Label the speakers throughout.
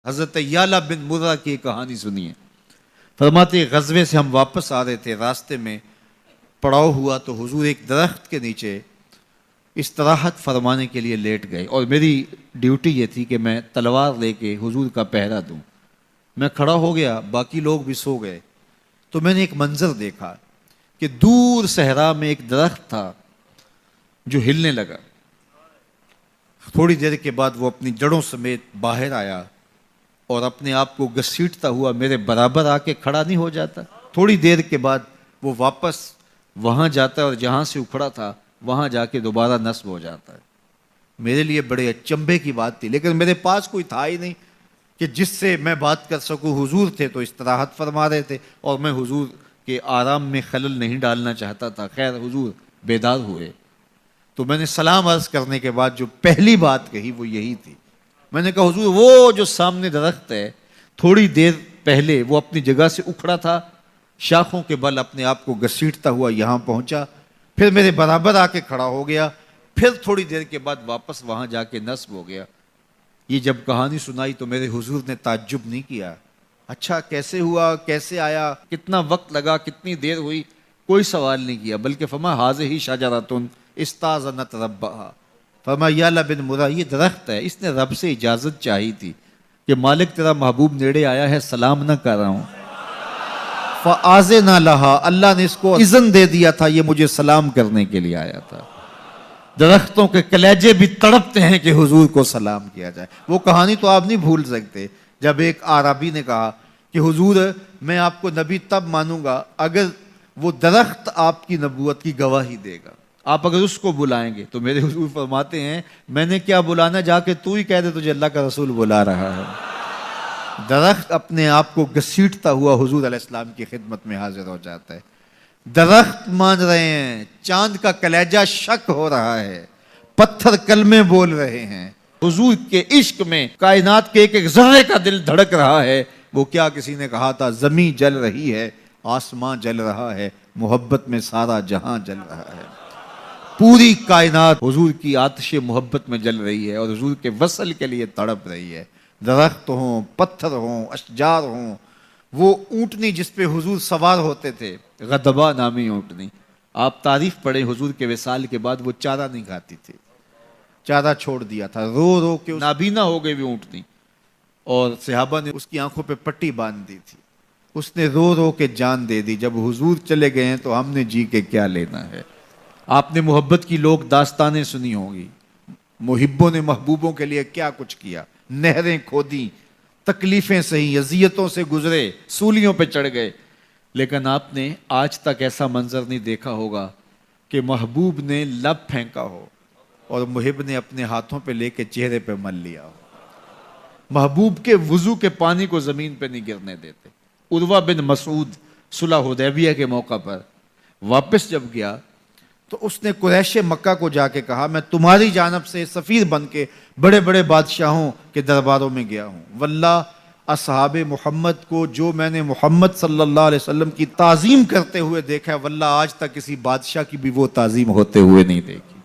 Speaker 1: حضرت یعلا بن مرہ کی ایک کہانی سنیے۔ فرماتے غزوے سے ہم واپس آ رہے تھے، راستے میں پڑاؤ ہوا تو حضور ایک درخت کے نیچے استراحت فرمانے کے لیے لیٹ گئے، اور میری ڈیوٹی یہ تھی کہ میں تلوار لے کے حضور کا پہرا دوں۔ میں کھڑا ہو گیا، باقی لوگ بھی سو گئے، تو میں نے ایک منظر دیکھا کہ دور صحرا میں ایک درخت تھا جو ہلنے لگا۔ تھوڑی دیر کے بعد وہ اپنی جڑوں سمیت باہر آیا اور اپنے آپ کو گھسیٹتا ہوا میرے برابر آ کے کھڑا نہیں ہو جاتا۔ تھوڑی دیر کے بعد وہ واپس وہاں جاتا ہے اور جہاں سے اکھڑا تھا وہاں جا کے دوبارہ نصب ہو جاتا ہے۔ میرے لیے بڑے اچنبھے کی بات تھی، لیکن میرے پاس کوئی تھا ہی نہیں کہ جس سے میں بات کر سکوں۔ حضور تھے تو استراحت فرما رہے تھے اور میں حضور کے آرام میں خلل نہیں ڈالنا چاہتا تھا۔ خیر حضور بیدار ہوئے تو میں نے سلام عرض کرنے کے بعد جو پہلی بات کہی وہ یہی تھی۔ میں نے کہا حضور وہ جو سامنے درخت ہے تھوڑی دیر پہلے وہ اپنی جگہ سے اکھڑا تھا، شاخوں کے بل اپنے آپ کو گھسیٹتا ہوا یہاں پہنچا، پھر میرے برابر آ کے کھڑا ہو گیا، پھر تھوڑی دیر کے بعد واپس وہاں جا کے نصب ہو گیا۔ یہ جب کہانی سنائی تو میرے حضور نے تعجب نہیں کیا، اچھا کیسے ہوا، کیسے آیا، کتنا وقت لگا، کتنی دیر ہوئی، کوئی سوال نہیں کیا، بلکہ فرمایا ہاذہ شجرۃ استاذنت ربھا، فرمایا یعلا بن مرہ یہ درخت ہے، اس نے رب سے اجازت چاہی تھی کہ مالک تیرا محبوب نیڑے آیا ہے، سلام نہ کر رہا ہوں، فآذن لہا، اللہ نے اس کو اذن دے دیا تھا، یہ مجھے سلام کرنے کے لیے آیا تھا۔ درختوں کے کلیجے بھی تڑپتے ہیں کہ حضور کو سلام کیا جائے۔ وہ کہانی تو آپ نہیں بھول سکتے جب ایک اعرابی نے کہا کہ حضور میں آپ کو نبی تب مانوں گا اگر وہ درخت آپ کی نبوت کی گواہی دے گا، آپ اگر اس کو بلائیں گے۔ تو میرے حضور فرماتے ہیں میں نے کیا بلانا، جا کے تو ہی کہہ دے تجھے اللہ کا رسول بلا رہا ہے۔ درخت اپنے آپ کو گھسیٹتا ہوا حضور علیہ السلام کی خدمت میں حاضر ہو جاتا ہے۔ درخت مان رہے ہیں، چاند کا کلیجہ شک ہو رہا ہے، پتھر کلمے بول رہے ہیں، حضور کے عشق میں کائنات کے ایک ایک ذرے کا دل دھڑک رہا ہے۔ وہ کیا کسی نے کہا تھا، زمین جل رہی ہے، آسمان جل رہا ہے، محبت میں سارا جہاں جل رہا ہے۔ پوری کائنات حضور کی آتش محبت میں جل رہی ہے اور حضور کے وصل کے لیے تڑپ رہی ہے۔ درخت ہوں، پتھر ہوں، اشجار ہوں، وہ اونٹنی جس پہ حضور سوار ہوتے تھے، غدبہ نامی اونٹنی، آپ تاریخ پڑھیں، حضور کے وصال کے بعد وہ چارہ نہیں کھاتی تھی، چارہ چھوڑ دیا تھا، رو رو کے نابینا ہو گئی وہ اونٹنی، اور صحابہ نے اس کی آنکھوں پہ پٹی باندھ دی تھی، اس نے رو رو کے جان دے دی۔ جب حضور چلے گئے ہیں تو ہم نے جی کے کیا لینا ہے۔ آپ نے محبت کی لوگ داستانیں سنی ہوں گی، محبوں نے محبوبوں کے لیے کیا کچھ کیا، نہریں کھودیں، تکلیفیں سہی، اذیتوں سے گزرے، سولیوں پہ چڑھ گئے، لیکن آپ نے آج تک ایسا منظر نہیں دیکھا ہوگا کہ محبوب نے لب پھینکا ہو اور محب نے اپنے ہاتھوں پہ لے کے چہرے پہ مل لیا ہو۔ محبوب کے وضو کے پانی کو زمین پہ نہیں گرنے دیتے۔ عروہ بن مسعود صلح حدیبیہ کے موقع پر واپس جب گیا تو اس نے قریش مکہ کو جا کے کہا میں تمہاری جانب سے سفیر بن کے بڑے بڑے بادشاہوں کے درباروں میں گیا ہوں، واللہ اصحاب محمد کو جو میں نے محمد صلی اللہ علیہ وسلم کی تعظیم کرتے ہوئے دیکھا ہے، واللہ آج تک کسی بادشاہ کی بھی وہ تعظیم ہوتے ہوئے نہیں دیکھی۔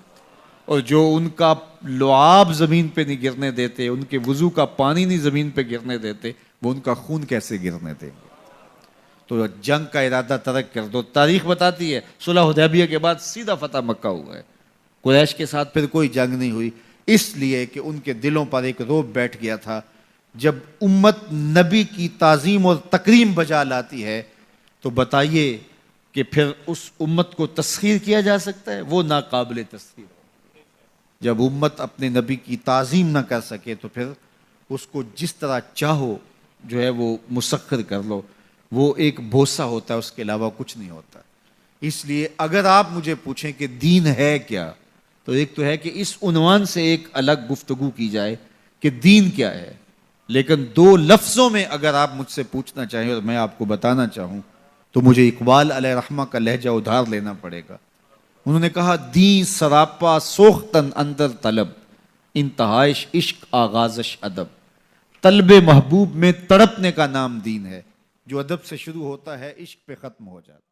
Speaker 1: اور جو ان کا لعاب زمین پہ نہیں گرنے دیتے، ان کے وضو کا پانی نہیں زمین پہ گرنے دیتے، وہ ان کا خون کیسے گرنے دیں گے؟ تو جنگ کا ارادہ ترک کر دو۔ تاریخ بتاتی ہے صلح حدیبیہ کے بعد سیدھا فتح مکہ ہوا ہے، قریش کے ساتھ پھر کوئی جنگ نہیں ہوئی، اس لیے کہ ان کے دلوں پر ایک رعب بیٹھ گیا تھا۔ جب امت نبی کی تعظیم اور تکریم بجا لاتی ہے تو بتائیے کہ پھر اس امت کو تسخیر کیا جا سکتا ہے؟ وہ ناقابل تسخیر۔ جب امت اپنے نبی کی تعظیم نہ کر سکے تو پھر اس کو جس طرح چاہو جو ہے وہ مسخر کر لو، وہ ایک بوسہ ہوتا ہے، اس کے علاوہ کچھ نہیں ہوتا۔ اس لیے اگر آپ مجھے پوچھیں کہ دین ہے کیا، تو ایک تو ہے کہ اس عنوان سے ایک الگ گفتگو کی جائے کہ دین کیا ہے، لیکن دو لفظوں میں اگر آپ مجھ سے پوچھنا چاہیں اور میں آپ کو بتانا چاہوں تو مجھے اقبال علیہ رحمہ کا لہجہ ادھار لینا پڑے گا۔ انہوں نے کہا دین سراپا سوختن اندر طلب، انتہائش عشق آغازش ادب، طلب محبوب میں تڑپنے کا نام دین ہے، جو ادب سے شروع ہوتا ہے عشق پہ ختم ہو جاتا ہے۔